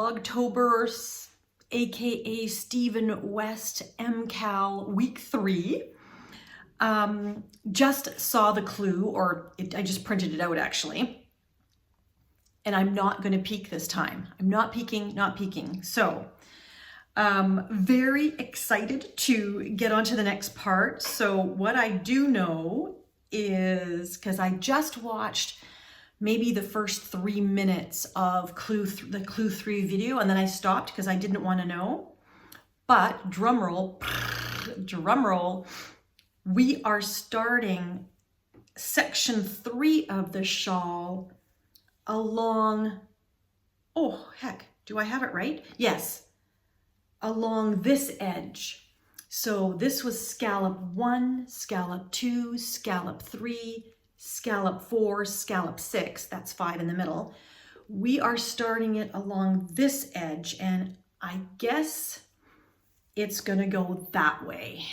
October, aka Stephen West MKAL week 3. Just saw the clue, I just printed it out actually. And I'm not going to peek this time. I'm not peeking. So, very excited to get on to the next part. So what I do know is, because I just watched maybe the first 3 minutes of the clue 3 video, and then I stopped because I didn't want to know. But drum roll, we are starting section 3 of the shawl along, oh heck, do I have it right? Yes, along this edge. So this was scallop 1, scallop 2, scallop 3, scallop 4, scallop 6, that's 5 in the middle. We are starting it along this edge, and I guess it's gonna go that way.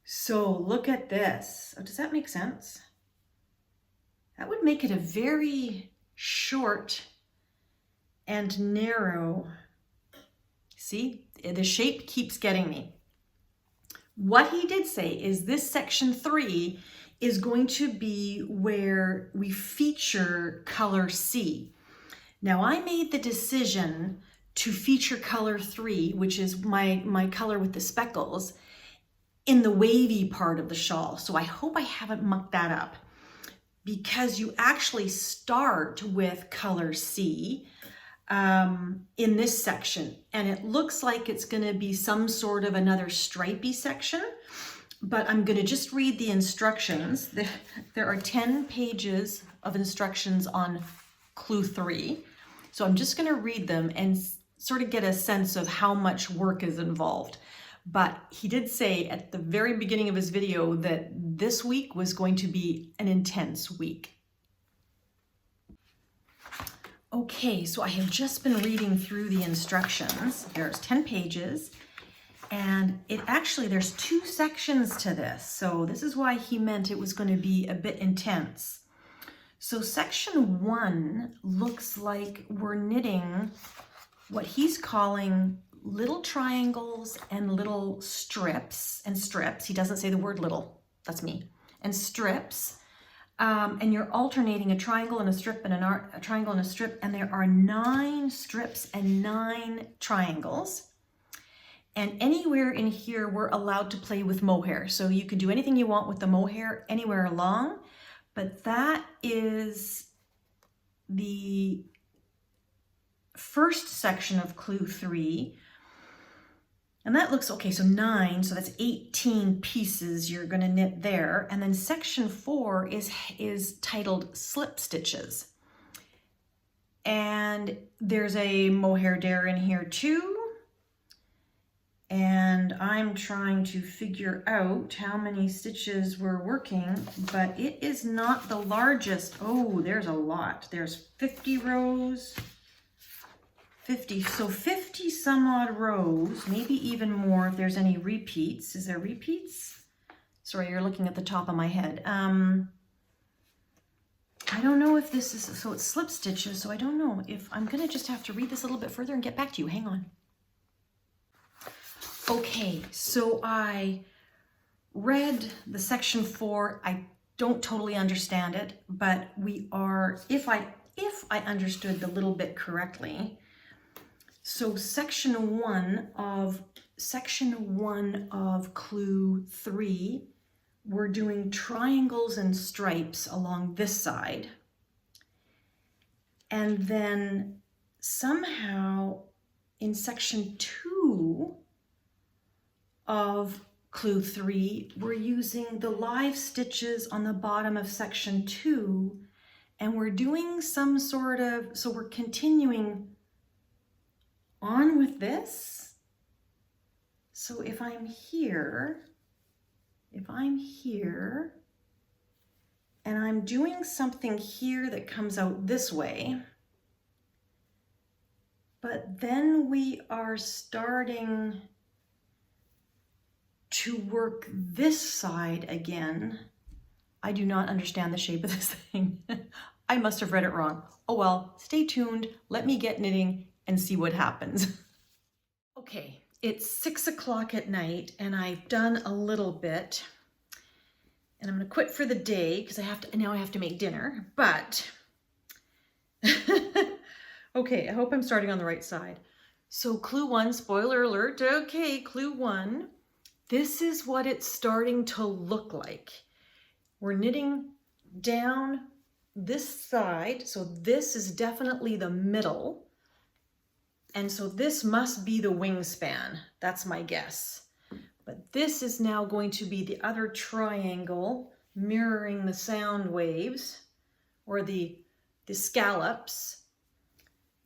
So look at this. Oh, does that make sense? That would make it a very short and narrow. See, the shape keeps getting me. What he did say is this section 3 is going to be where we feature color C. Now I made the decision to feature color 3, which is my color with the speckles, in the wavy part of the shawl. So I hope I haven't mucked that up, because you actually start with color C in this section, and it looks like it's going to be some sort of another stripy section, but I'm going to just read the instructions. There are 10 pages of instructions on clue 3, so I'm just going to read them and sort of get a sense of how much work is involved. But he did say at the very beginning of his video that this week was going to be an intense week. Okay, so I have just been reading through the instructions. There's 10 pages, and there's 2 sections to this. So this is why he meant it was going to be a bit intense. So section 1 looks like we're knitting what he's calling little triangles and little strips. He doesn't say the word little, that's me. And strips. And you're alternating a triangle and a strip and a triangle and a strip, and there are 9 strips and 9 triangles. And anywhere in here, we're allowed to play with mohair. So you can do anything you want with the mohair anywhere along, but that is the first section of clue 3. And that looks okay, so 9, so that's 18 pieces you're gonna knit there. And then section 4 is titled slip stitches. And there's a mohair dare in here too. And I'm trying to figure out how many stitches we're working, but it is not the largest. Oh, there's a lot. There's 50 rows. 50, so 50 some odd rows, maybe even more if there's any repeats. Is there repeats? Sorry, you're looking at the top of my head. I don't know if this is, so it's slip stitches, so I don't know if I'm gonna just have to read this a little bit further and get back to you. Hang on. Okay, so I read the section 4. I don't totally understand it, but we are, if I understood the little bit correctly. So section 1 of clue 3, we're doing triangles and stripes along this side. And then somehow in section 2 of clue 3, we're using the live stitches on the bottom of section 2, and we're doing some sort of, so we're continuing on with this. So if I'm here, and I'm doing something here that comes out this way, but then we are starting to work this side again. I do not understand the shape of this thing. I must have read it wrong. Oh well, stay tuned. Let me get knitting and see what happens. Okay, it's 6 o'clock at night and I've done a little bit and I'm gonna quit for the day because now I have to make dinner, but okay, I hope I'm starting on the right side. So clue 1, spoiler alert, okay, clue 1, this is what it's starting to look like. We're knitting down this side, so this is definitely the middle. And so this must be the wingspan. That's my guess. But this is now going to be the other triangle mirroring the sound waves or the scallops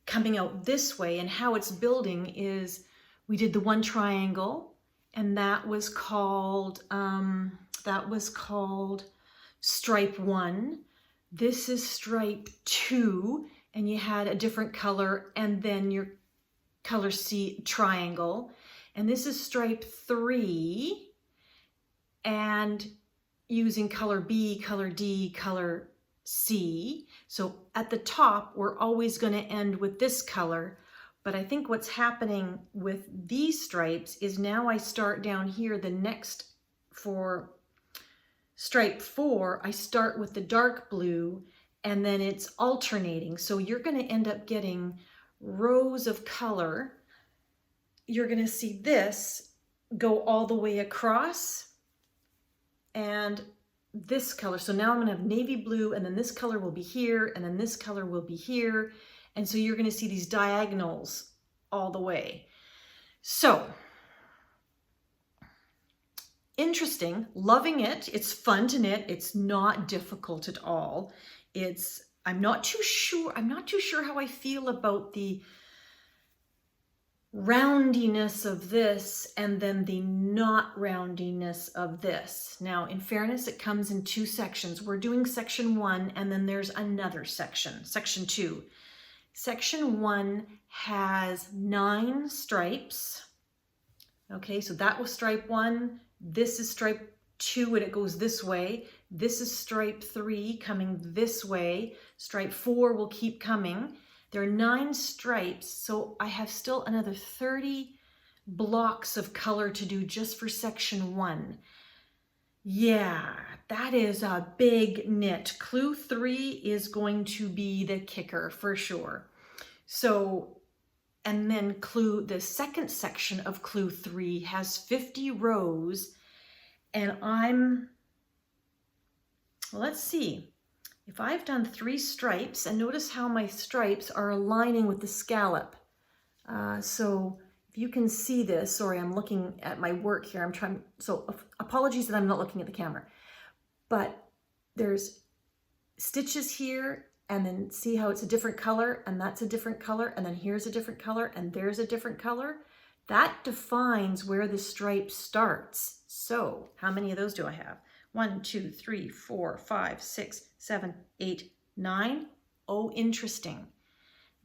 coming out this way. And how it's building is we did the one triangle and that was called stripe 1. This is stripe 2 and you had a different color and then your color C triangle, and this is stripe 3 and using color B, color D, color C. So at the top we're always going to end with this color, but I think what's happening with these stripes is now I start down here, the next for stripe 4 I start with the dark blue and then it's alternating, so you're going to end up getting rows of color. You're going to see this go all the way across and this color. So now I'm going to have navy blue and then this color will be here and then this color will be here. And so you're going to see these diagonals all the way. So interesting, loving it. It's fun to knit. It's not difficult at all. I'm not too sure how I feel about the roundiness of this and then the not roundiness of this. Now, in fairness, it comes in 2 sections. We're doing section 1 and then there's another section, section 2. Section 1 has 9 stripes. Okay, so that was stripe 1. This is stripe 2 and it goes this way. This is stripe 3 coming this way. Stripe 4 will keep coming. There are 9 stripes, so I have still another 30 blocks of color to do just for section 1. Yeah, that is a big knit. Clue 3 is going to be the kicker for sure. So, and then the second section of clue 3 has 50 rows and let's see, if I've done 3 stripes, and notice how my stripes are aligning with the scallop. So if you can see this, sorry, I'm looking at my work here. So apologies that I'm not looking at the camera, but there's stitches here and then see how it's a different color and that's a different color and then here's a different color and there's a different color. That defines where the stripe starts. So how many of those do I have? 1, 2, 3, 4, 5, 6, 7, 8, 9. Oh, interesting.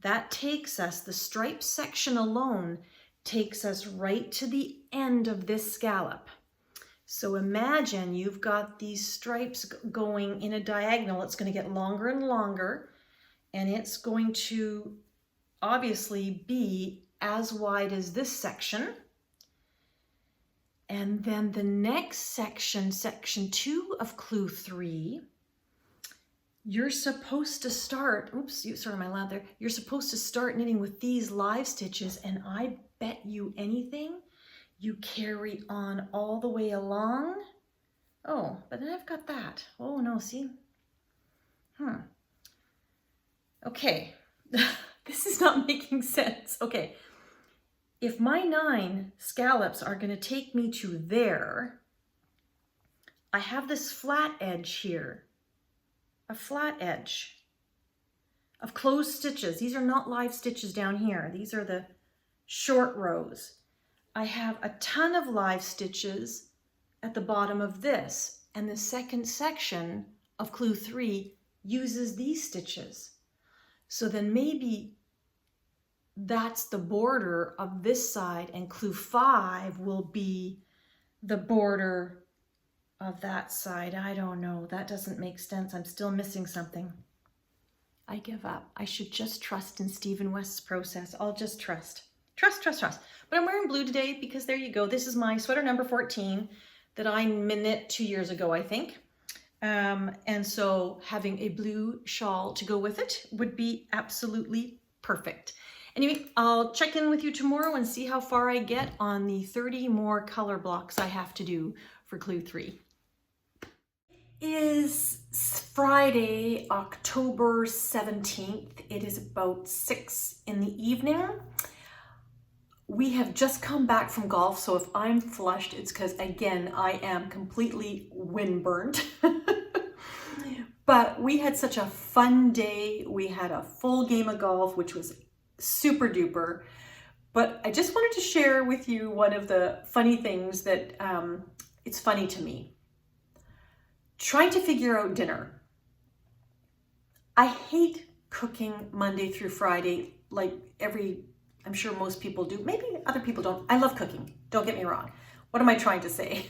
That takes us, the stripe section alone takes us right to the end of this scallop. So imagine you've got these stripes going in a diagonal. It's going to get longer and longer, and it's going to obviously be as wide as this section. And then the next section, section 2 of clue 3, you're supposed to start, sorry, my lad there. You're supposed to start knitting with these live stitches, and I bet you anything, you carry on all the way along. Oh, but then I've got that. Oh no, see? Okay, this is not making sense. Okay. If my 9 scallops are going to take me to there, I have this flat edge here, a flat edge of closed stitches. These are not live stitches down here. These are the short rows. I have a ton of live stitches at the bottom of this, and the second section of clue 3 uses these stitches. So then maybe that's the border of this side, and clue 5 will be the border of that side. I don't know. That doesn't make sense. I'm still missing something. I give up. I should just trust in Stephen West's process. I'll just trust. Trust. But I'm wearing blue today because there you go. This is my sweater number 14 that I knit 2 years ago, I think. And so having a blue shawl to go with it would be absolutely perfect. Anyway, I'll check in with you tomorrow and see how far I get on the 30 more color blocks I have to do for clue 3. Is Friday, October 17th. It is about 6 in the evening. We have just come back from golf, so if I'm flushed, it's because, again, I am completely windburnt. But we had such a fun day. We had a full game of golf, which was super duper. But I just wanted to share with you one of the funny things that it's funny to me. Trying to figure out dinner. I hate cooking Monday through Friday, like I'm sure most people do. Maybe other people don't. I love cooking. Don't get me wrong. What am I trying to say?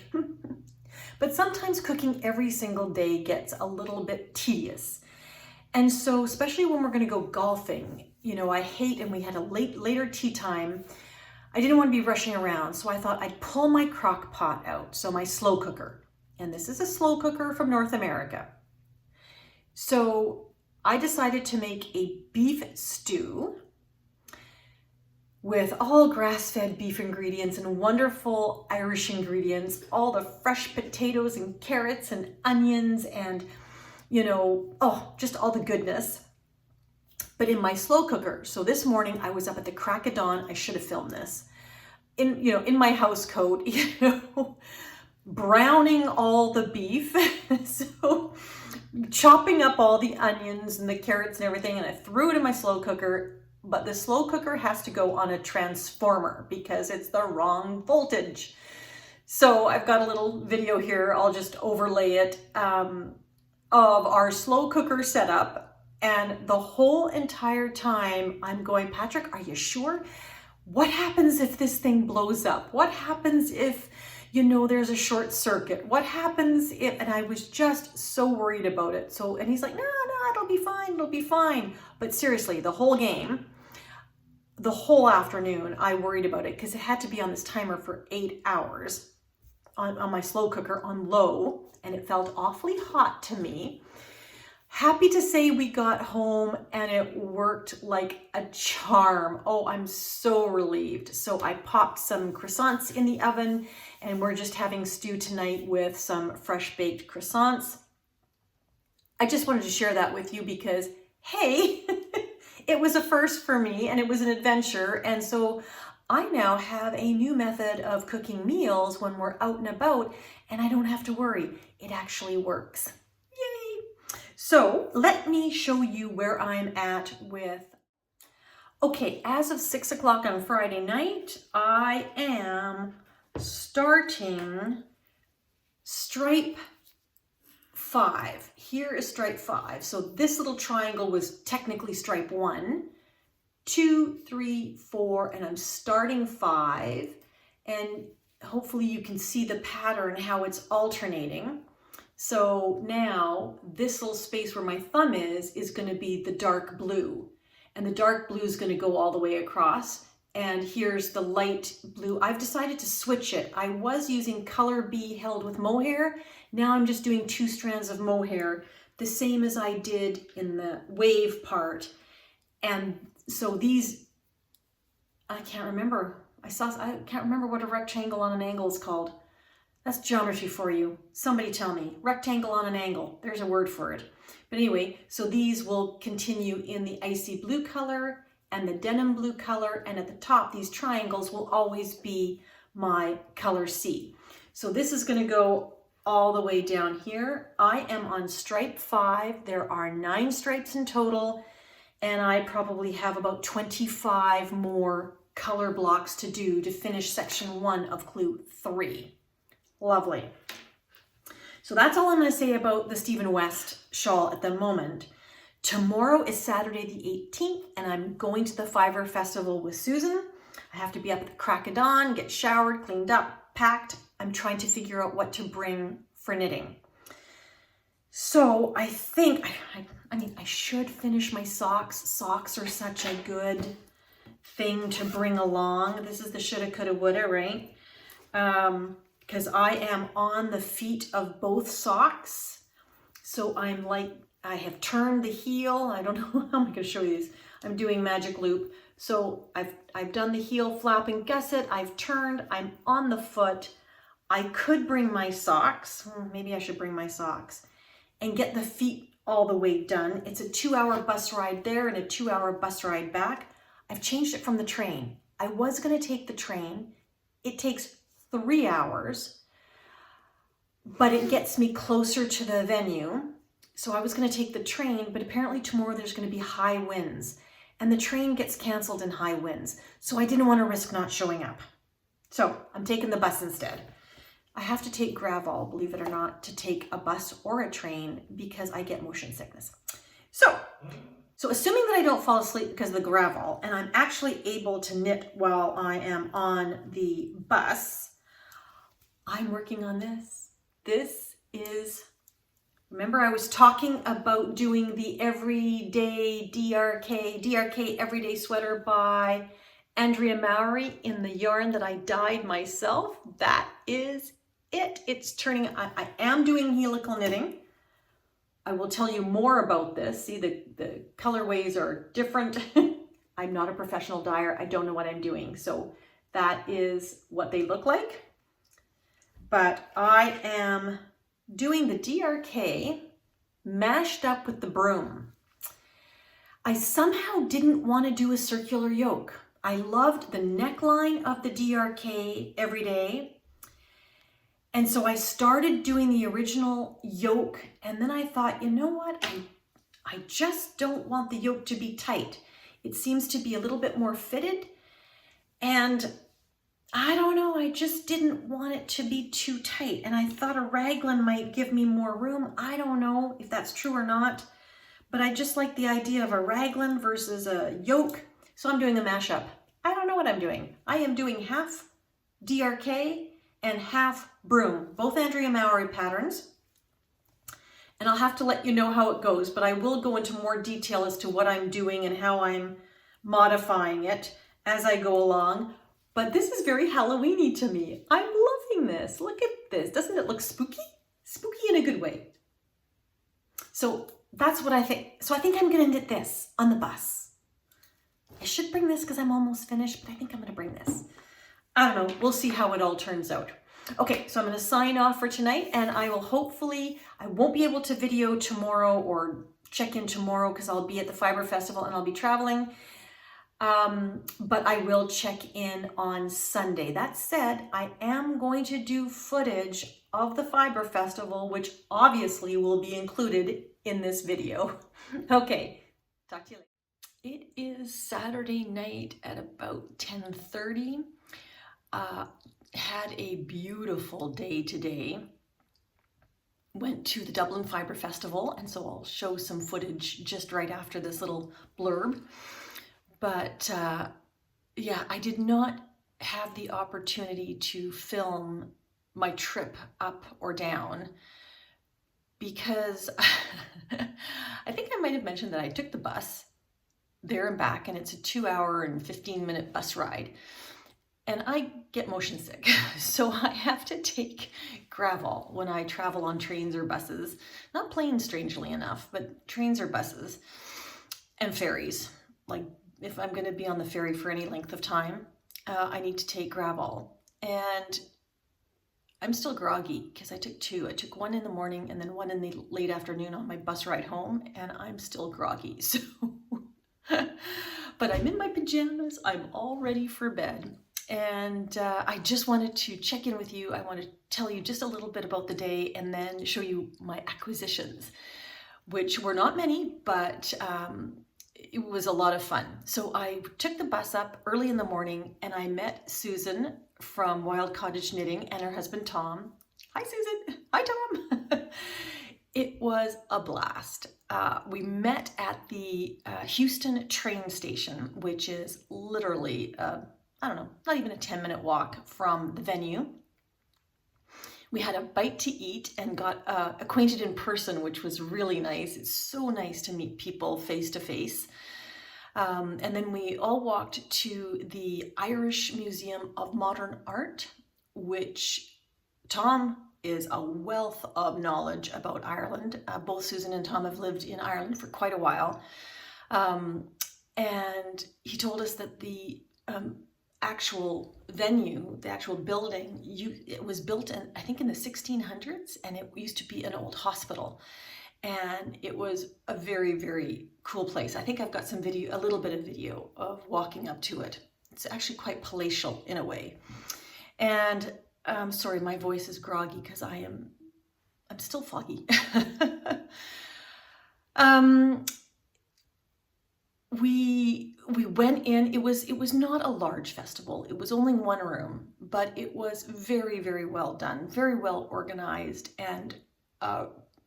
But sometimes cooking every single day gets a little bit tedious. And so, especially when we're going to go golfing, I hate, and we had a later tea time. I didn't want to be rushing around. So I thought I'd pull my crock pot out. So my slow cooker. And this is a slow cooker from North America. So I decided to make a beef stew with all grass-fed beef ingredients and wonderful Irish ingredients, all the fresh potatoes and carrots and onions and, just all the goodness. But in my slow cooker. So this morning I was up at the crack of dawn. I should have filmed this. In my house coat, browning all the beef, so chopping up all the onions and the carrots and everything, and I threw it in my slow cooker. But the slow cooker has to go on a transformer because it's the wrong voltage. So I've got a little video here, I'll just overlay it, of our slow cooker setup. And the whole entire time I'm going, Patrick, are you sure? What happens if this thing blows up? What happens if there's a short circuit? What happens if, and I was just so worried about it. So, and he's like, no, it'll be fine. But seriously, the whole game, the whole afternoon, I worried about it because it had to be on this timer for 8 hours on my slow cooker on low, and it felt awfully hot to me. Happy to say we got home and it worked like a charm. Oh, I'm so relieved. So I popped some croissants in the oven and we're just having stew tonight with some fresh baked croissants. I just wanted to share that with you because, hey, it was a first for me and it was an adventure. And so I now have a new method of cooking meals when we're out and about and I don't have to worry. It actually works. So let me show you where I'm at with, okay, as of 6 o'clock on Friday night, I am starting stripe 5. Here is stripe 5. So this little triangle was technically stripe 1, 2, 3, 4, and I'm starting 5. And hopefully you can see the pattern, how it's alternating. So now this little space where my thumb is going to be the dark blue, and the dark blue is going to go all the way across. And here's the light blue. I've decided to switch it. I was using color B held with mohair. Now I'm just doing 2 strands of mohair, the same as I did in the wave part. And so these, I can't remember. I can't remember what a rectangle on an angle is called. That's geometry for you. Somebody tell me. Rectangle on an angle. There's a word for it. But anyway, so these will continue in the icy blue color and the denim blue color. And at the top, these triangles will always be my color C. So this is going to go all the way down here. I am on stripe 5. There are 9 stripes in total. And I probably have about 25 more color blocks to do to finish section 1 of clue 3. Lovely. So that's all I'm going to say about the Stephen West shawl at the moment. Tomorrow is Saturday the 18th, and I'm going to the Fiver Festival with Susan. I have to be up at the crack of dawn, get showered, cleaned up, packed. I'm trying to figure out what to bring for knitting. So I think, I mean, I should finish my socks. Socks are such a good thing to bring along. This is the shoulda, coulda, woulda, right? Because I am on the feet of both socks. So I'm like, I have turned the heel. I don't know how I'm going to show you this. I'm doing magic loop. So I've done the heel flapping gusset. I've turned. I'm on the foot. I could bring my socks. Maybe I should bring my socks and get the feet all the way done. It's a 2-hour bus ride there and a 2-hour bus ride back. I've changed it from the train. I was going to take the train. It takes 3 hours, but it gets me closer to the venue. So I was going to take the train, but apparently tomorrow there's going to be high winds and the train gets canceled in high winds. So I didn't want to risk not showing up. So I'm taking the bus instead. I have to take Gravel, believe it or not, to take a bus or a train because I get motion sickness. So assuming that I don't fall asleep because of the gravel and I'm actually able to knit while I am on the bus, I'm working on this. This is, remember I was talking about doing the everyday DRK everyday sweater by Andrea Mowry in the yarn that I dyed myself. That is it. It's turning, I am doing helical knitting. I will tell you more about this. See, the colorways are different. I'm not a professional dyer. I don't know what I'm doing. So that is what they look like. But I am doing the DRK mashed up with the broom. I somehow didn't want to do a circular yoke. I loved the neckline of the DRK every day. And so I started doing the original yoke, and then I thought, you know what? I just don't want the yoke to be tight. It seems to be a little bit more fitted, and I don't know, I just didn't want it to be too tight. And I thought a raglan might give me more room. I don't know if that's true or not, but I just like the idea of a raglan versus a yoke. So I'm doing a mashup. I don't know what I'm doing. I am doing half DRK and half broom, both Andrea Mowry patterns. And I'll have to let you know how it goes, but I will go into more detail as to what I'm doing and how I'm modifying it as I go along. But this is very Halloween-y to me. I'm loving this. Look at this. Doesn't it look spooky? Spooky in a good way. So that's what I think. So I think I'm gonna knit this on the bus. I should bring this because I'm almost finished, but I think I'm gonna bring this. I don't know, we'll see how it all turns out. Okay, so I'm gonna sign off for tonight, and I will hopefully, I won't be able to video tomorrow or check in tomorrow because I'll be at the Fiber Festival and I'll be traveling. But I will check in on Sunday. That said, I am going to do footage of the Fiber Festival, which obviously will be included in this video. Okay, talk to you later. It is Saturday night at about 10:30. Had a beautiful day today. Went to the Dublin Fiber Festival, and so I'll show some footage just right after this little blurb. But yeah, I did not have the opportunity to film my trip up or down because I think I might have mentioned that I took the bus there and back, and it's a 2-hour and 15-minute bus ride. And I get motion sick, so I have to take Gravel when I travel on trains or buses. Not planes, strangely enough, but trains or buses and ferries. Like if I'm going to be on the ferry for any length of time, I need to take Gravel. And I'm still groggy because I took 2. I took 1 in the morning and then 1 in the late afternoon on my bus ride home, and I'm still groggy. So, but I'm in my pajamas. I'm all ready for bed. And I just wanted to check in with you. I want to tell you just a little bit about the day and then show you my acquisitions, which were not many, but it was a lot of fun. So I took the bus up early in the morning and I met Susan from Wild Cottage Knitting and her husband Tom. Hi Susan. Hi Tom. It was a blast. We met at the Houston train station, which is literally I don't know, not even a 10-minute walk from the venue. We had a bite to eat and got acquainted in person, which was really nice. It's so nice to meet people face to face. And then we all walked to the Irish Museum of Modern Art, which Tom is a wealth of knowledge about Ireland. Both Susan and Tom have lived in Ireland for quite a while. And he told us that the actual venue, the actual building, it was built in, I think, in the 1600s, and it used to be an old hospital. And it was a very, very cool place. I think I've got some video, a little bit of video of walking up to it. It's actually quite palatial in a way. And sorry, my voice is groggy because I'm still foggy. We went in. It was not a large festival. It was only one room, but it was very, very well done, very well organized, and a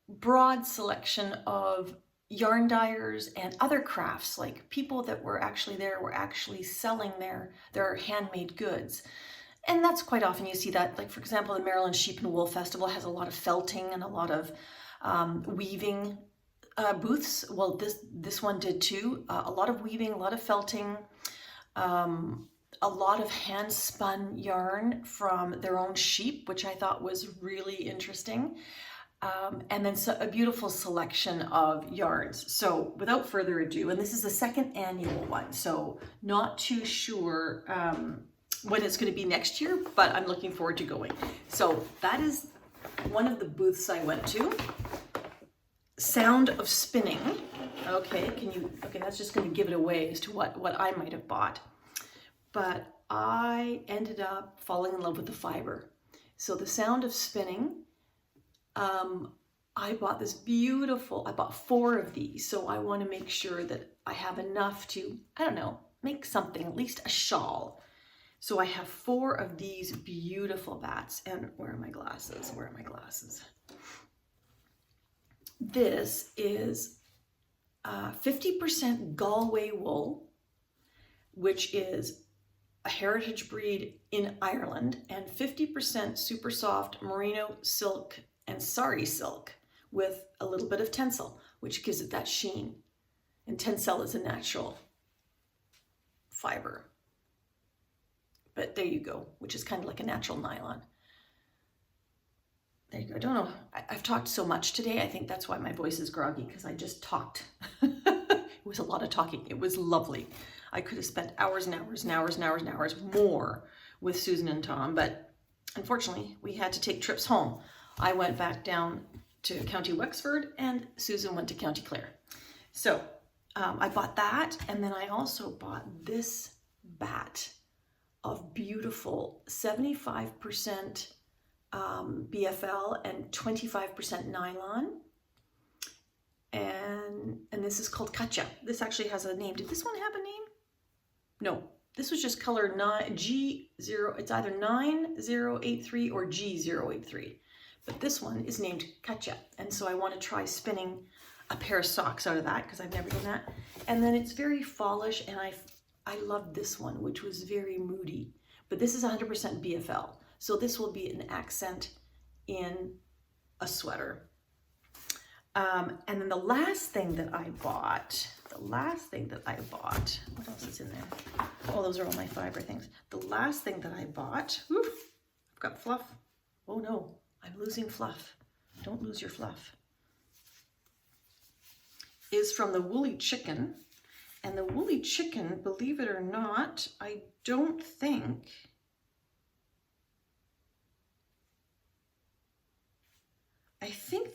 broad selection of yarn dyers and other crafts. Like, people that were actually there were actually selling their handmade goods. And that's quite often you see that. Like, for example, the Maryland Sheep and Wool Festival has a lot of felting and a lot of weaving booths. Well, this one did too. A lot of weaving, a lot of felting, a lot of hand spun yarn from their own sheep, which I thought was really interesting. And then a beautiful selection of yarns. So without further ado, and this is the second annual one, so not too sure when it's going to be next year, but I'm looking forward to going. So that is one of the booths I went to. Sound of Spinning. Okay, that's just going to give it away as to what I might have bought. But I ended up falling in love with the fiber. So the Sound of Spinning, I bought this beautiful, I bought 4 of these. So I want to make sure that I have enough to, I don't know, make something, at least a shawl. So I have 4 of these beautiful bats. And where are my glasses? Where are my glasses? This is 50% Galway wool, which is a heritage breed in Ireland, and 50% super soft merino silk and sari silk with a little bit of tencel, which gives it that sheen. And tencel is a natural fiber. But there you go, which is kind of like a natural nylon. There you go. I don't know. I've talked so much today. I think that's why my voice is groggy, because I just talked. It was a lot of talking. It was lovely. I could have spent hours and hours and hours and hours and hours more with Susan and Tom, but unfortunately we had to take trips home. I went back down to County Wexford and Susan went to County Clare. So I bought that, and then I also bought this bat of beautiful 75% BFL and 25% nylon, and this is called Katja. This actually has a name. Did this one have a name? No, this was just color G0. It's either 9083 or G083, but this one is named Katja, and so I want to try spinning a pair of socks out of that because I've never done that. And then it's very fallish, and I love this one, which was very moody, but this is 100% BFL. So this will be an accent in a sweater. And then the last thing that I bought, what else is in there? Oh, those are all my fiber things. The last thing that I bought, I've got fluff. Oh no, I'm losing fluff. Don't lose your fluff. Is from the Woolly Chicken. And the Woolly Chicken, believe it or not, I don't think,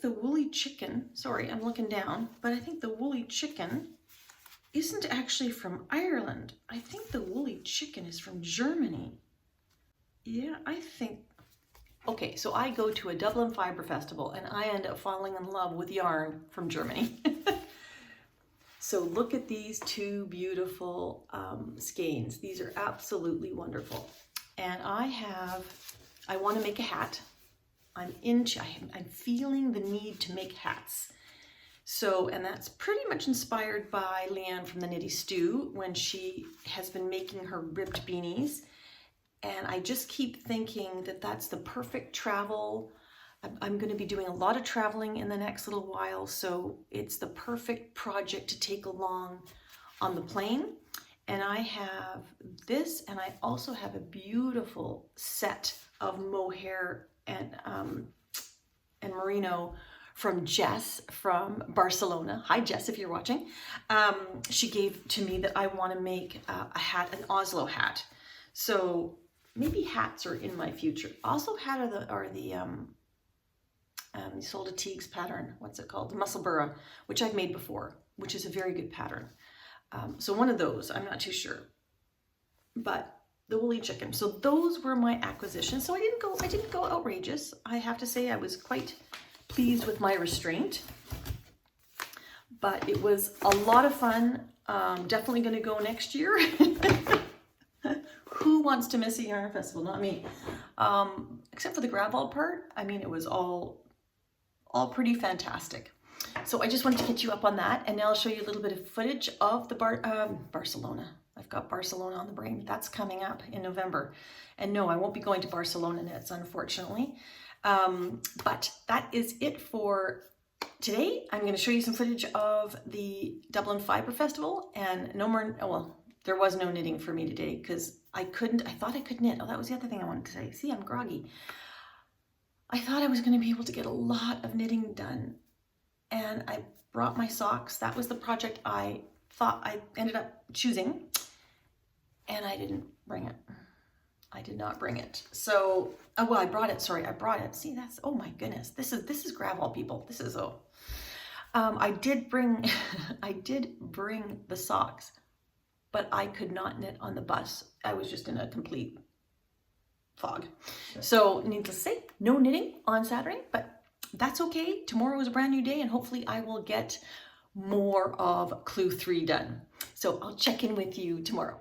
the Woolly Chicken, sorry, I'm looking down, but I think the Woolly Chicken isn't actually from Ireland. I think the Woolly Chicken is from Germany. Yeah, I think. Okay, so I go to a Dublin Fiber Festival and I end up falling in love with yarn from Germany. So look at these 2 beautiful skeins. These are absolutely wonderful. And I want to make a hat. I'm feeling the need to make hats. So, and that's pretty much inspired by Leanne from the Knitty Stew when she has been making her ribbed beanies. And I just keep thinking that that's the perfect travel I'm going to be doing a lot of traveling in the next little while, so it's the perfect project to take along on the plane. And I have this, and I also have a beautiful set of mohair and merino from Jess from Barcelona. Hi Jess, if you're watching. She gave to me that I want to make a hat, an Oslo hat. So maybe hats are in my future. Also hat are the Solda Teagues pattern. What's it called? The Musselburgh, which I've made before, which is a very good pattern. So one of those, I'm not too sure, but the woolly chicken. So those were my acquisitions. So I didn't go outrageous. I have to say I was quite pleased with my restraint, but it was a lot of fun. Definitely going to go next year. Who wants to miss a yarn festival? Not me. Except for the grab ball part. I mean, it was all pretty fantastic. So I just wanted to get you up on that, and now I'll show you a little bit of footage of the Barcelona. I've got Barcelona on the brain. That's coming up in November. And no, I won't be going to Barcelona knits, unfortunately. But that is it for today. I'm going to show you some footage of the Dublin Fibre Festival, and no more, well, there was no knitting for me today because I thought I could knit. Oh, that was the other thing I wanted to say. See, I'm groggy. I thought I was going to be able to get a lot of knitting done. And I brought my socks. That was the project I thought I ended up choosing. And I didn't bring it. I did not bring it. So, oh, well, I brought it. Sorry, I brought it. See, that's, oh my goodness. This is grab all, people. This is, oh. I did bring the socks, but I could not knit on the bus. I was just in a complete fog. So, needless to say, no knitting on Saturday, but that's okay. Tomorrow is a brand new day, and hopefully I will get more of Clue 3 done. So I'll check in with you tomorrow.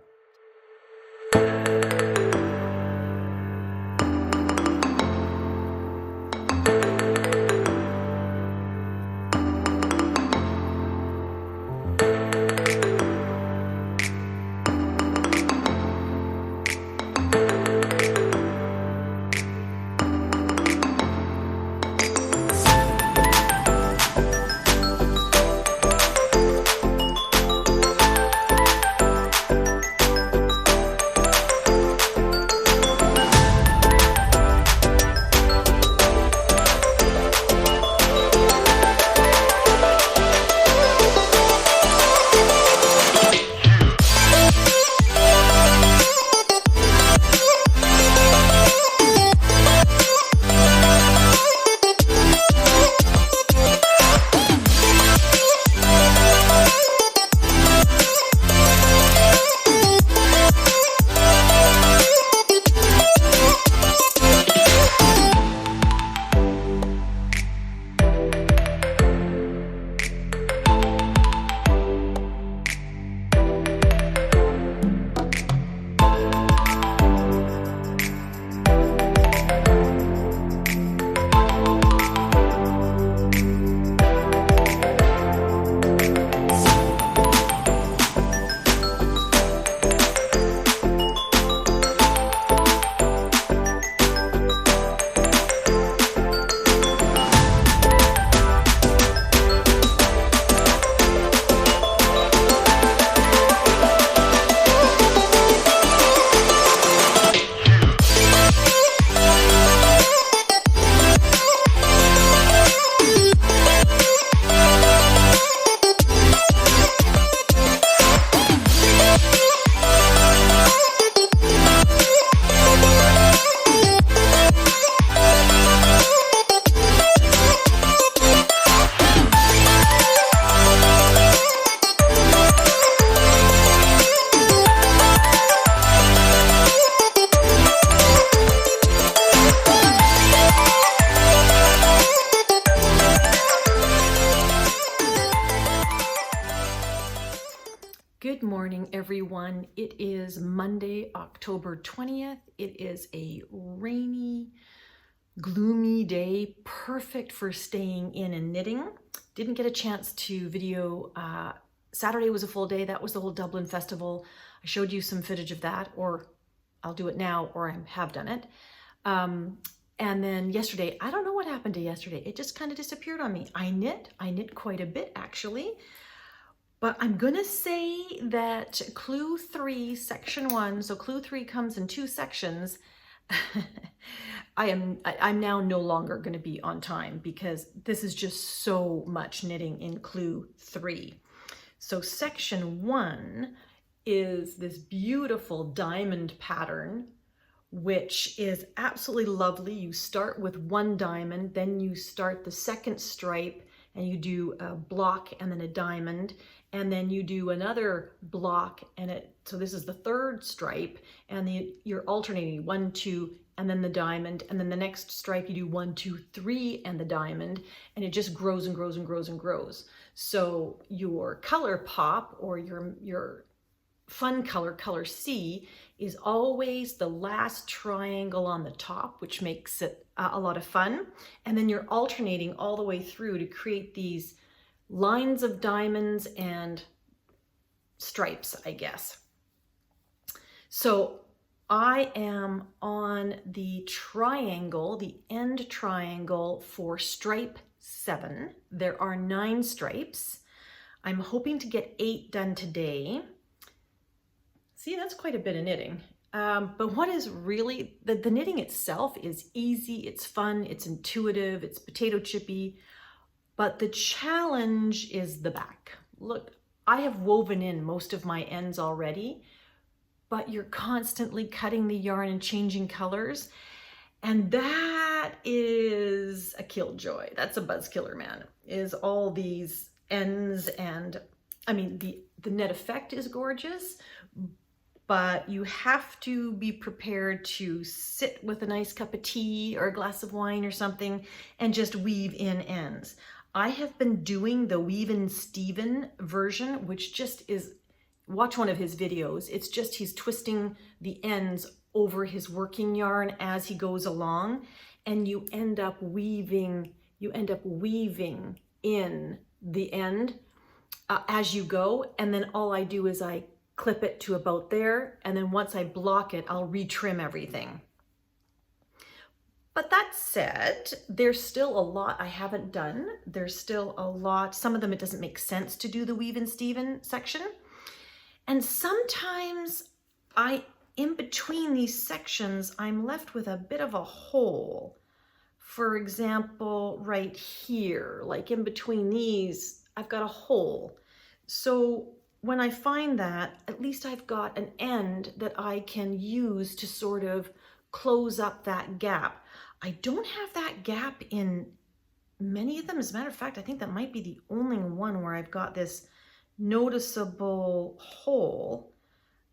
Good morning, everyone. It is Monday, October 20th. It is a rainy, gloomy day, perfect for staying in and knitting. Didn't get a chance to video. Saturday was a full day. That was the whole Dublin Festival. I showed you some footage of that, or I'll do it now, or I have done it. And then yesterday, I don't know what happened to yesterday. It just kind of disappeared on me. I knit quite a bit actually. But I'm gonna say that clue 3, section 1, so clue 3 comes in 2 sections. I'm now no longer gonna be on time because this is just so much knitting in clue 3. So section 1 is this beautiful diamond pattern, which is absolutely lovely. You start with 1 diamond, then you start the second stripe, and you do a block and then a diamond, and then you do another block, and so this is the 3rd stripe, and you're alternating 1, 2, and then the diamond, and then the next stripe you do 1, 2, 3, and the diamond, and it just grows and grows and grows and grows. So your color pop, or your fun color, color C, is always the last triangle on the top, which makes it a lot of fun. And then you're alternating all the way through to create these lines of diamonds and stripes, I guess. So I am on the triangle, the end triangle for stripe 7. There are 9 stripes. I'm hoping to get 8 done today. See, that's quite a bit of knitting. But what is really, the knitting itself is easy, it's fun, it's intuitive, it's potato chippy, but the challenge is the back. Look, I have woven in most of my ends already, but you're constantly cutting the yarn and changing colors, and that is a killjoy. That's a buzz killer, man, is all these ends. And I mean, the net effect is gorgeous, but you have to be prepared to sit with a nice cup of tea or a glass of wine or something and just weave in ends. I have been doing the Weave in Steven version, which just is, watch one of his videos. It's just he's twisting the ends over his working yarn as he goes along, and you end up weaving in the end as you go. And then all I do is I clip it to about there, and then once I block it, I'll retrim everything. But that said, there's still a lot I haven't done. There's still a lot, some of them it doesn't make sense to do the Weave in Steven section. And sometimes in between these sections, I'm left with a bit of a hole. For example, right here, like in between these, I've got a hole. So when I find that, at least I've got an end that I can use to sort of close up that gap. I don't have that gap in many of them. As a matter of fact, I think that might be the only one where I've got this noticeable hole.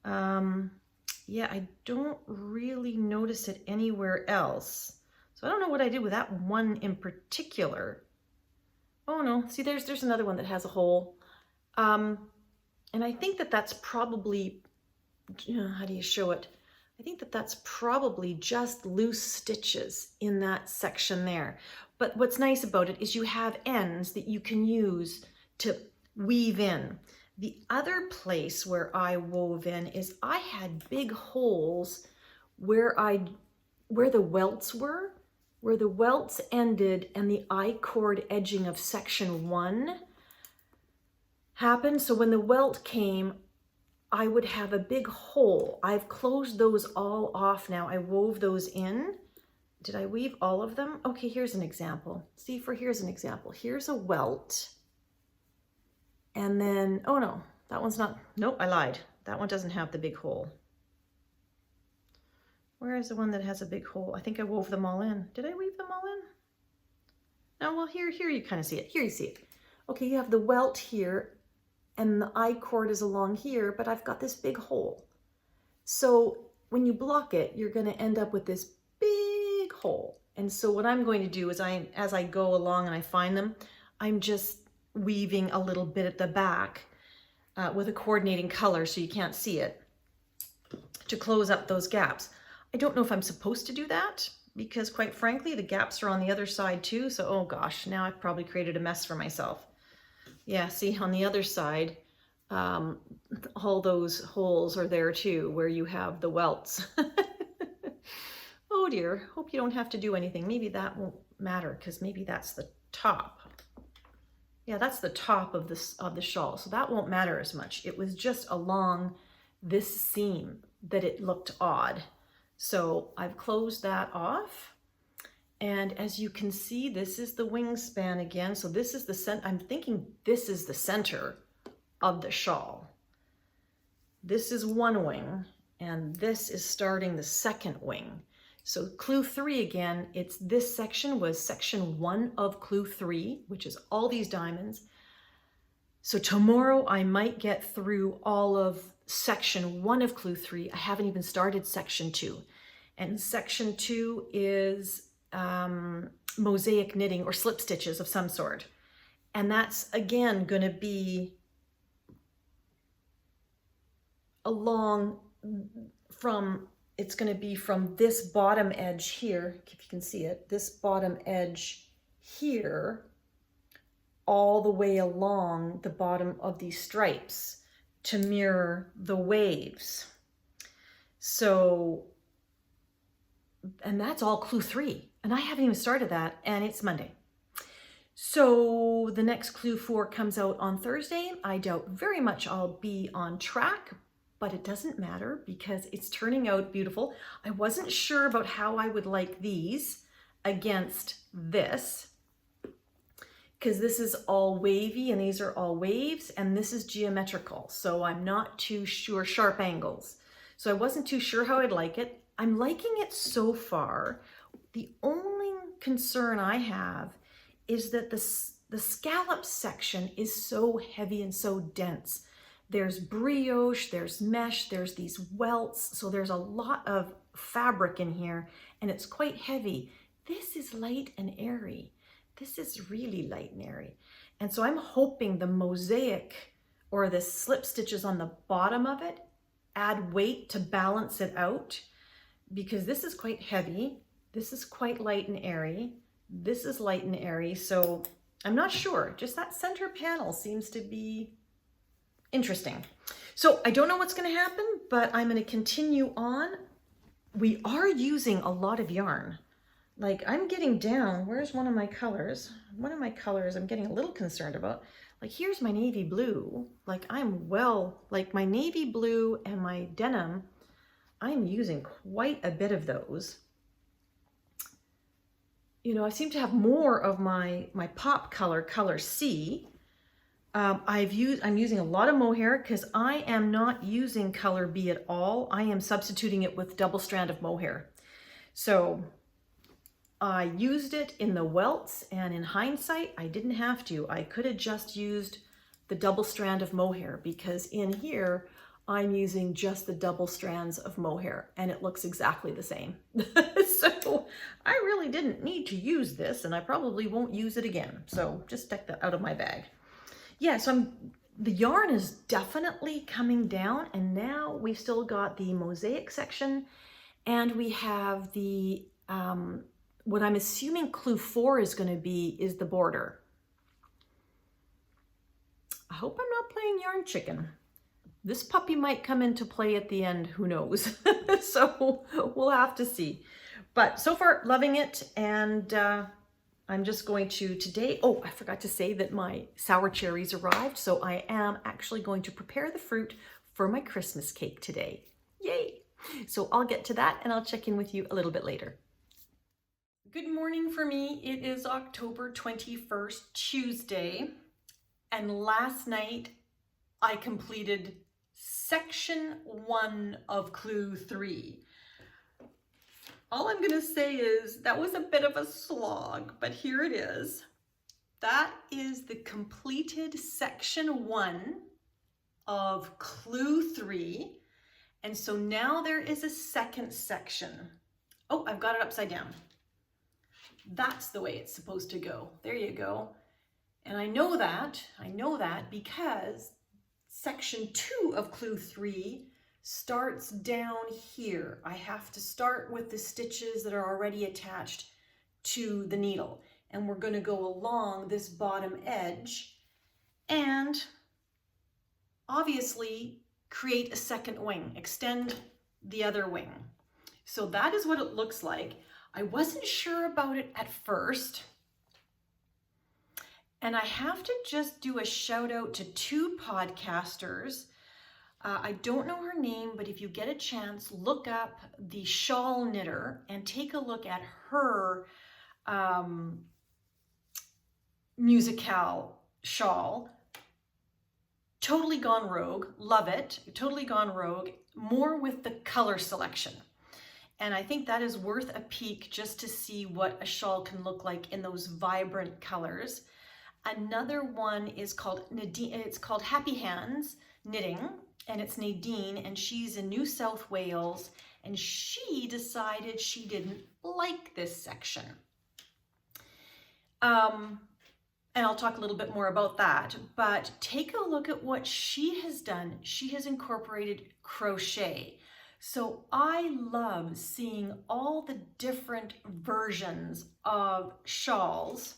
Yeah, I don't really notice it anywhere else. So I don't know what I did with that one in particular. Oh no, see there's another one that has a hole. And I think that that's probably, how do you show it? I think that that's probably just loose stitches in that section there. But what's nice about it is you have ends that you can use to weave in. The other place where I wove in is I had big holes where the welts were, where the welts ended and the I-cord edging of section 1 happened. So when the welt came, I would have a big hole. I've closed those all off now. I wove those in. Did I weave all of them? Okay, here's an example. See, here's an example. Here's a welt. And then, oh no, that one's not, nope, I lied. That one doesn't have the big hole. Where is the one that has a big hole? I think I wove them all in. Did I weave them all in? No, well, here you kind of see it. Here you see it. Okay, you have the welt here, and the I-cord is along here, but I've got this big hole. So when you block it, you're going to end up with this big hole. And so what I'm going to do is as I go along and I find them, I'm just weaving a little bit at the back with a coordinating color so you can't see it to close up those gaps. I don't know if I'm supposed to do that because quite frankly, the gaps are on the other side too. So, oh gosh, now I've probably created a mess for myself. Yeah, see on the other side, all those holes are there too, where you have the welts. Oh Oh dear, hope you don't have to do anything. Maybe that won't matter because maybe that's the top. Yeah, that's the top of the shawl, so that won't matter as much. It was just along this seam that it looked odd. So I've closed that off. And as you can see, this is the wingspan again. So this is the center. I'm thinking this is the center of the shawl. This is one wing, and this is starting the second wing. So clue 3 again, it's this section was section 1 of clue 3, which is all these diamonds. So tomorrow I might get through all of section 1 of clue 3. I haven't even started section 2. And section 2 is mosaic knitting or slip stitches of some sort. And that's again going to be along from, it's going to be from this bottom edge here, if you can see it, this bottom edge here, all the way along the bottom of these stripes to mirror the waves. So, and that's all clue 3. And I haven't even started that, and it's Monday. So the next clue 4 comes out on Thursday. I doubt very much I'll be on track, but it doesn't matter because it's turning out beautiful. I wasn't sure about how I would like these against this, because this is all wavy and these are all waves and this is geometrical. So I'm not too sure, sharp angles. So I wasn't too sure how I'd like it. I'm liking it so far. The only concern I have is that the scallop section is so heavy and so dense. There's brioche, there's mesh, there's these welts. So there's a lot of fabric in here and it's quite heavy. This is light and airy. This is really light and airy. And so I'm hoping the mosaic or the slip stitches on the bottom of it add weight to balance it out, because this is quite heavy. This is quite light and airy. This is light and airy. So I'm not sure. Just that center panel seems to be interesting. So I don't know what's going to happen, but I'm going to continue on. We are using a lot of yarn. Like I'm getting down, where's one of my colors? One of my colors I'm getting a little concerned about. Like here's my navy blue. Like like my navy blue and my denim, I'm using quite a bit of those. You know, I seem to have more of my pop color C. I'm using a lot of mohair because I am not using color B at all. I am substituting it with double strand of mohair. So I used it in the welts, and in hindsight, I didn't have to. I could have just used the double strand of mohair because in here, I'm using just the double strands of mohair and it looks exactly the same. So I really didn't need to use this and I probably won't use it again. So just take that out of my bag. Yeah, so the yarn is definitely coming down, and now we've still got the mosaic section and we have the, what I'm assuming clue 4 is going to be is the border. I hope I'm not playing yarn chicken. This puppy might come into play at the end, who knows? So we'll have to see. But so far, loving it. And I'm just going to today, oh, I forgot to say that my sour cherries arrived. So I am actually going to prepare the fruit for my Christmas cake today. Yay! So I'll get to that and I'll check in with you a little bit later. Good morning for me. It is October 21st, Tuesday. And last night I completed section 1 of clue 3. All I'm going to say is that was a bit of a slog, but here it is. That is the completed section 1 of clue 3. And so now there is a second section. Oh, I've got it upside down. That's the way it's supposed to go. There you go. And I know that because section 2 of clue 3 starts down here. I have to start with the stitches that are already attached to the needle. And we're going to go along this bottom edge and obviously create a second wing, extend the other wing. So that is what it looks like. I wasn't sure about it at first. And I have to just do a shout out to two podcasters. I don't know her name, but if you get a chance, look up the Shawl Knitter and take a look at her MKAL shawl. Totally gone rogue, love it, totally gone rogue, more with the color selection. And I think that is worth a peek just to see what a shawl can look like in those vibrant colors. Another one is called Nadine, it's called Happy Hands Knitting, and it's Nadine, and she's in New South Wales, and she decided she didn't like this section. And I'll talk a little bit more about that, but take a look at what she has done. She has incorporated crochet. So I love seeing all the different versions of shawls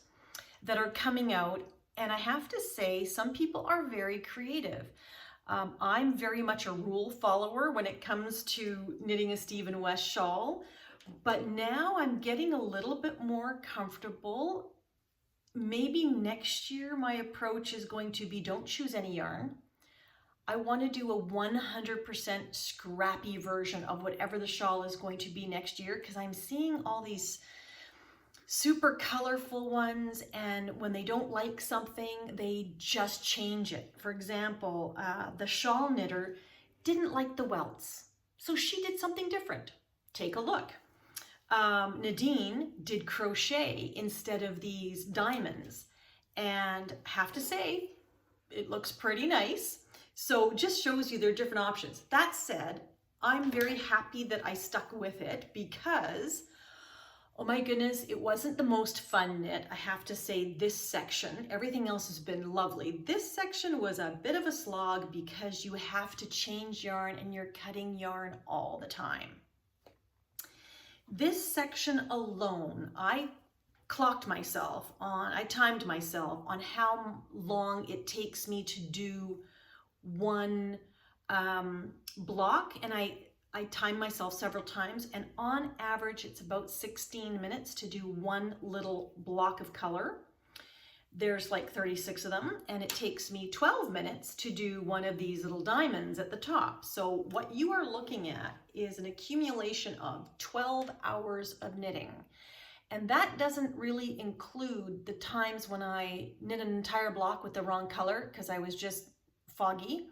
that are coming out. And I have to say, some people are very creative. I'm very much a rule follower when it comes to knitting a Stephen West shawl, but now I'm getting a little bit more comfortable. Maybe next year my approach is going to be don't choose any yarn. I want to do a 100% scrappy version of whatever the shawl is going to be next year, because I'm seeing all these super colorful ones, and when they don't like something, they just change it. For example, the shawl knitter didn't like the welts, so she did something different. Take a look. Nadine did crochet instead of these diamonds, and have to say, it looks pretty nice. So just shows you there are different options. That said, I'm very happy that I stuck with it because, oh my goodness, it wasn't the most fun knit. I have to say, this section, everything else has been lovely. This section was a bit of a slog because you have to change yarn and you're cutting yarn all the time. This section alone, I timed myself on how long it takes me to do one block, and I timed myself several times, and on average it's about 16 minutes to do one little block of color. There's like 36 of them, and it takes me 12 minutes to do one of these little diamonds at the top. So what you are looking at is an accumulation of 12 hours of knitting. And that doesn't really include the times when I knit an entire block with the wrong color because I was just foggy,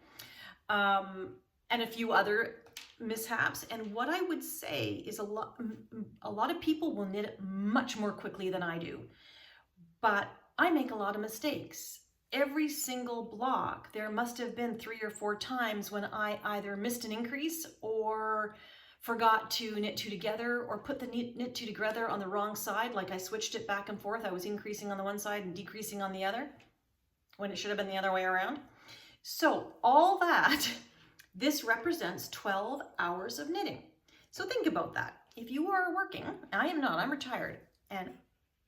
and a few other mishaps. And what I would say is a lot of people will knit it much more quickly than I do, but I make a lot of mistakes. Every single block, there must have been 3 or 4 times when I either missed an increase or forgot to knit 2 together, or put the knit 2 together on the wrong side, like I switched it back and forth. I was increasing on the one side and decreasing on the other when it should have been the other way around. So all that, this represents 12 hours of knitting. So think about that. If you are working, I am not, I'm retired, and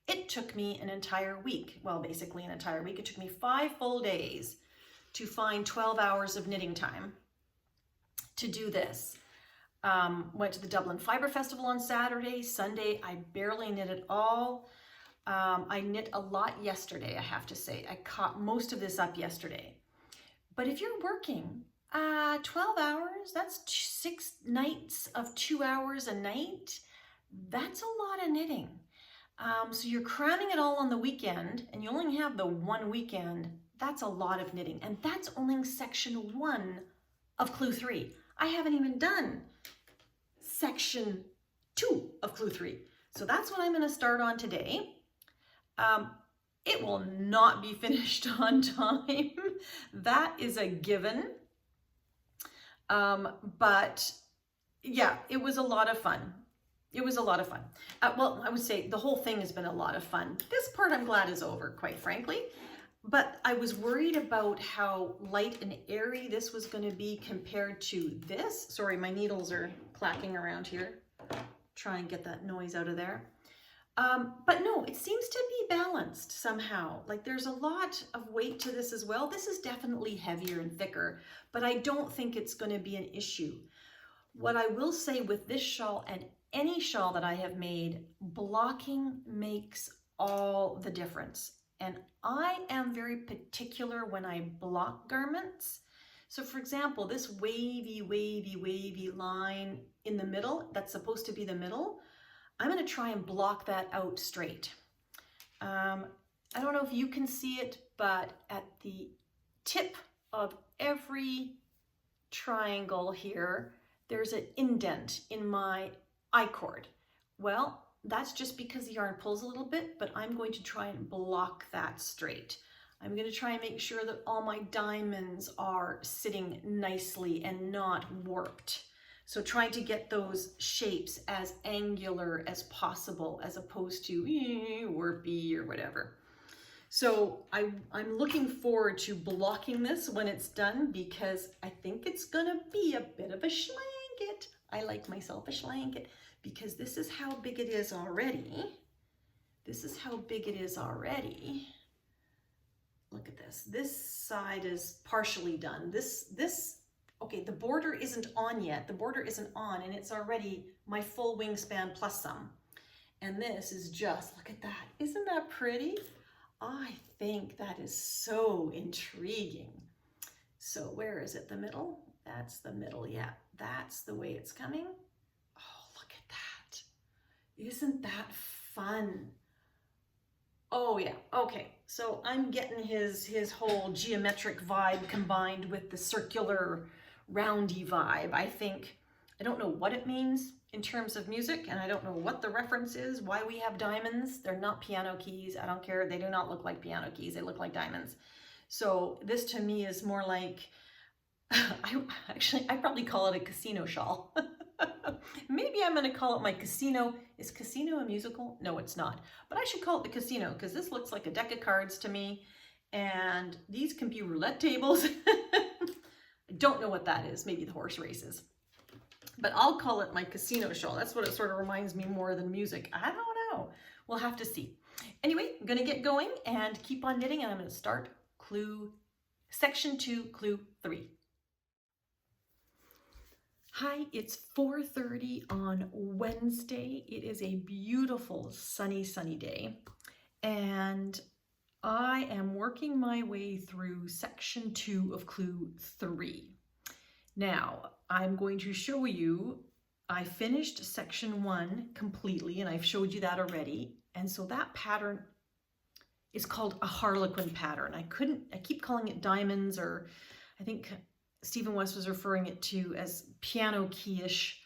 it took me an entire week, well, basically an entire week. It took me 5 full days to find 12 hours of knitting time to do this. Went to the Dublin Fibre Festival on Saturday. Sunday, I barely knit at all. I knit a lot yesterday, I have to say. I caught most of this up yesterday. But if you're working 12 hours, that's 6 nights of 2 hours a night. That's a lot of knitting. So you're cramming it all on the weekend, and you only have the one weekend. That's a lot of knitting, and that's only section 1 of Clue 3. I haven't even done section 2 of Clue 3. So that's what I'm going to start on today. It will not be finished on time. That is a given. But yeah, it was a lot of fun. It was a lot of fun. Well, I would say the whole thing has been a lot of fun. This part I'm glad is over, quite frankly. But I was worried about how light and airy this was going to be compared to this. Sorry, my needles are clacking around here. Try and get that noise out of there. But no, it seems to be balanced somehow. Like there's a lot of weight to this as well. This is definitely heavier and thicker, but I don't think it's going to be an issue. What I will say with this shawl and any shawl that I have made, blocking makes all the difference. And I am very particular when I block garments. So for example, this wavy, wavy, wavy line in the middle, that's supposed to be the middle, I'm going to try and block that out straight. I don't know if you can see it, but at the tip of every triangle here, there's an indent in my I-cord. Well, that's just because the yarn pulls a little bit, but I'm going to try and block that straight. I'm going to try and make sure that all my diamonds are sitting nicely and not warped. So trying to get those shapes as angular as possible, as opposed to warpy or whatever. So I'm looking forward to blocking this when it's done, because I think it's gonna be a bit of a schlanket. I like myself a schlanket, because this is how big it is already. This is how big it is already. Look at this. This side is partially done. Okay, the border isn't on yet. The border isn't on, and it's already my full wingspan plus some. And this is just, look at that. Isn't that pretty? I think that is so intriguing. So where is it? The middle? That's the middle. Yeah, that's the way it's coming. Oh, look at that. Isn't that fun? Oh yeah, okay. So I'm getting his whole geometric vibe combined with the circular roundy vibe. I don't know what it means in terms of music, and I don't know what the reference is, why we have diamonds. They're not piano keys. I don't care. They do not look like piano keys. They look like diamonds. So this to me is more like, I probably call it a casino shawl. Maybe I'm going to call it my casino. Is casino a musical? No, it's not. But I should call it the casino, because this looks like a deck of cards to me. And these can be roulette tables. I don't know what that is. Maybe the horse races. But I'll call it my casino shawl. That's what it sort of reminds me more than music. I don't know. We'll have to see. Anyway, I'm going to get going and keep on knitting, and I'm going to start section 2, clue 3. Hi, it's 4:30 on Wednesday. It is a beautiful sunny day, and I am working my way through section 2 of clue 3. Now, I'm going to show you, I finished section 1 completely, and I've showed you that already. And so that pattern is called a harlequin pattern. I keep calling it diamonds, or I think Stephen West was referring it to as piano key-ish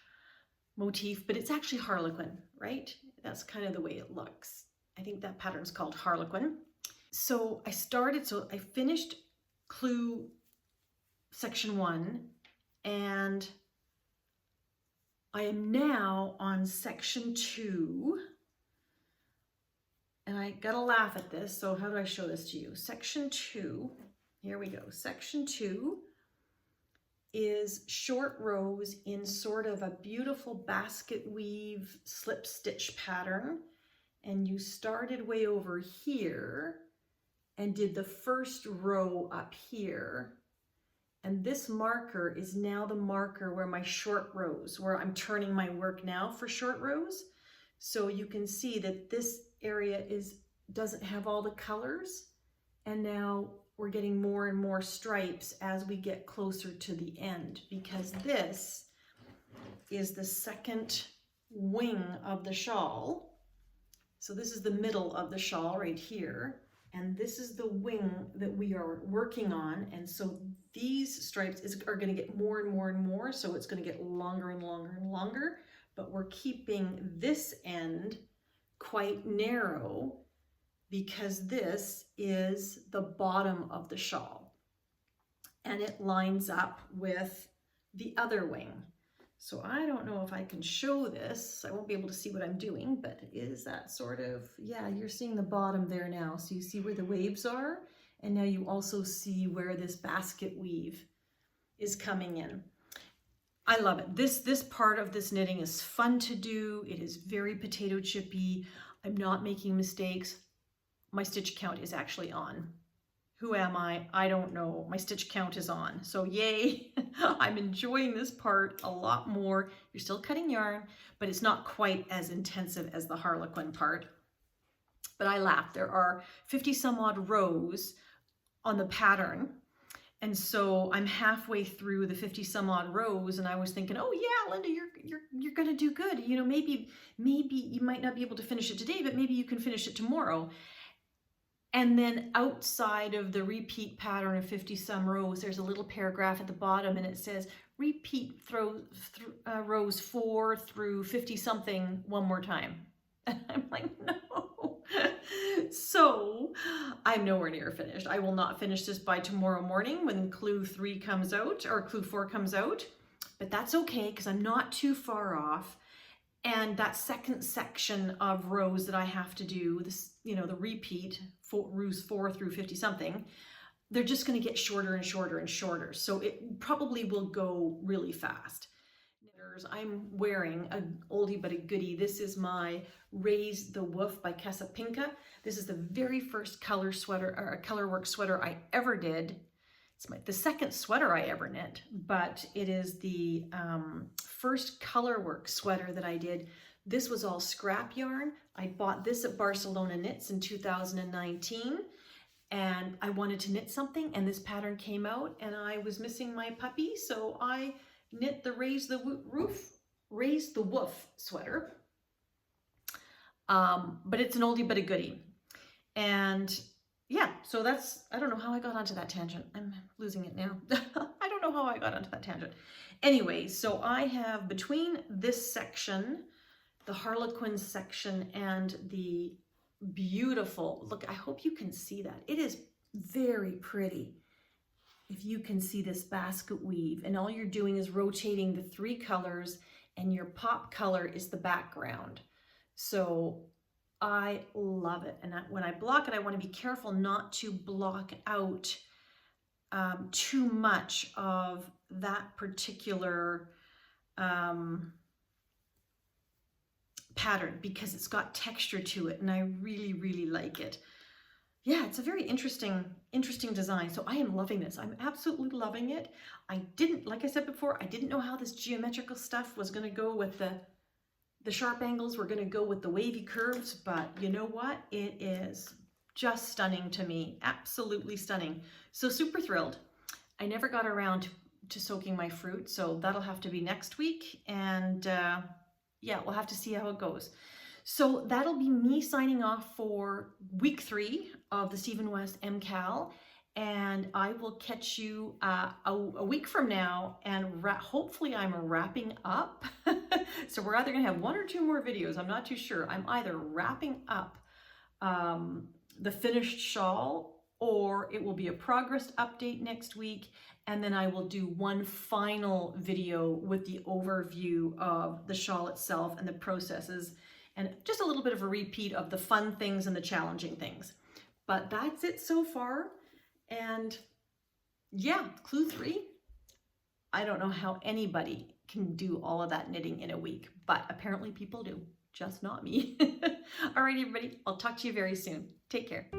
motif, but it's actually harlequin, right? That's kind of the way it looks. I think that pattern's called harlequin. So I finished clue section 1, and I am now on section 2, and I gotta laugh at this, so how do I show this to you? Section 2, here we go. Section 2 is short rows in sort of a beautiful basket weave slip stitch pattern, and you started way over here and did the first row up here. And this marker is now the marker where my short rows, where I'm turning my work now for short rows. So you can see that this area doesn't have all the colors. And now we're getting more and more stripes as we get closer to the end, because this is the second wing of the shawl. So this is the middle of the shawl right here. And this is the wing that we are working on. And so these stripes are going to get more and more and more. So it's going to get longer and longer and longer. But we're keeping this end quite narrow, because this is the bottom of the shawl. And it lines up with the other wing. So I don't know if I can show this. I won't be able to see what I'm doing, but is that sort of, yeah, you're seeing the bottom there now. So you see where the waves are, and now you also see where this basket weave is coming in. I love it. This part of this knitting is fun to do. It is very potato chippy. I'm not making mistakes. My stitch count is actually on. Who am I? I don't know. My stitch count is on. So yay, I'm enjoying this part a lot more. You're still cutting yarn, but it's not quite as intensive as the Harlequin part. But I laughed. There are 50 some odd rows on the pattern. And so I'm halfway through the 50 some odd rows, and I was thinking, oh yeah, Linda, you're gonna do good. You know, maybe you might not be able to finish it today, but maybe you can finish it tomorrow. And then outside of the repeat pattern of 50 some rows, there's a little paragraph at the bottom, and it says repeat rows 4 through 50 something one more time. And I'm like, no. So I'm nowhere near finished. I will not finish this by tomorrow morning when clue 3 comes out, or clue 4 comes out, but that's okay because I'm not too far off. And that second section of rows that I have to do, this, you know, the repeat, rows 4 through 50 something, they're just going to get shorter and shorter and shorter. So it probably will go really fast. I'm wearing an oldie but a goodie. This is my Raise the Woof by Casapinka. This is the very first color sweater, or color work sweater I ever did. It's the second sweater I ever knit, but it is the first color work sweater that I did. This was all scrap yarn. I bought this at Barcelona Knits in 2019, and I wanted to knit something, and this pattern came out, and I was missing my puppy, so I knit the Raise the Woof sweater. But it's an oldie but a goodie. And yeah, so that's, I don't know how I got onto that tangent. I'm losing it now. I don't know how I got onto that tangent. Anyway, so I have between this section, the Harlequin section, and the beautiful, look, I hope you can see that. It is very pretty. If you can see this basket weave, and all you're doing is rotating the 3 colors, and your pop color is the background. So I love it. And when I block it, I want to be careful not to block out too much of that particular pattern, because it's got texture to it, and I really, really like it. Yeah, it's a very interesting design. So I am loving this. I'm absolutely loving it. I didn't, like I said before, I didn't know how this geometrical stuff was going to go with the sharp angles. We're going to go with the wavy curves, but you know what? It is just stunning to me. Absolutely stunning. So super thrilled. I never got around to soaking my fruit, so that'll have to be next week. And yeah, we'll have to see how it goes. So that'll be me signing off for week 3 of the Stephen West MKAL, and I will catch you a week from now, and hopefully I'm wrapping up. So we're either gonna have 1 or 2 more videos, I'm not too sure. I'm either wrapping up the finished shawl, or it will be a progress update next week, and then I will do one final video with the overview of the shawl itself and the processes, and just a little bit of a repeat of the fun things and the challenging things. But that's it so far. And yeah, clue 3. I don't know how anybody can do all of that knitting in a week, but apparently people do, just not me. All right, everybody, I'll talk to you very soon. Take care.